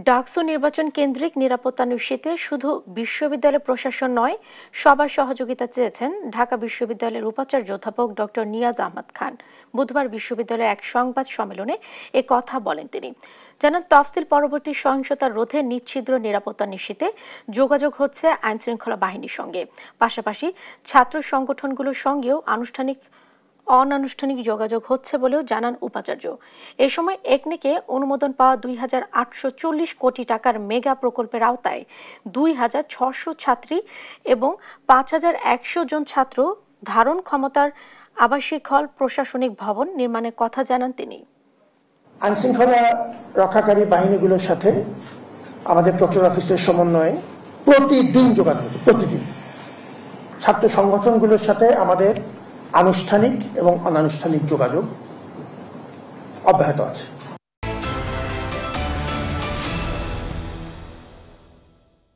ডাকসু নির্বাচন কেন্দ্রিক নিরাপত্তা নিশ্চিতে শুধু বিশ্ববিদ্যালয় প্রশাসন নয়, সবার সহযোগিতা চেয়েছেন ঢাকা বিশ্ববিদ্যালয়ের উপাচার্য অধ্যাপক ডক্টর নিয়াজ আহমদ খান। বুধবার বিশ্ববিদ্যালয়ের এক সংবাদ সম্মেলনে এ কথা বলেন তিনি। জানান, তফসিল পরবর্তী সহিংসতা রোধে নিশ্ছিদ্র নিরাপত্তা নিশ্চিতে যোগাযোগ হচ্ছে আইনশৃঙ্খলা বাহিনীর সঙ্গে, পাশাপাশি ছাত্র সংগঠনগুলোর সঙ্গেও অনানুষ্ঠানিক যোগাযোগ হচ্ছে বলেও জানান উপাচার্য। এ সময় একনেকে অনুমোদন পাওয়া ২,৮৪০ কোটি টাকার মেগা প্রকল্পের আওতায় ২,৬০০ ছাত্রী এবং ৫,১০০ জন ছাত্র ধারণ ক্ষমতার আবাসিক হল, প্রশাসনিক ভবন নির্মাণের কথা জানান তিনি। আইনশৃঙ্খলা রক্ষাকারী বাহিনীগুলোর সাথে আমাদের প্রক্টর অফিসের সমন্বয়ে প্রতিদিন যোগাযোগ হচ্ছে। প্রতিদিন ছাত্র সংগঠনগুলোর সাথে আমাদের আনুষ্ঠানিক এবং অনানুষ্ঠানিক যোগাযোগ অব্যাহত আছে।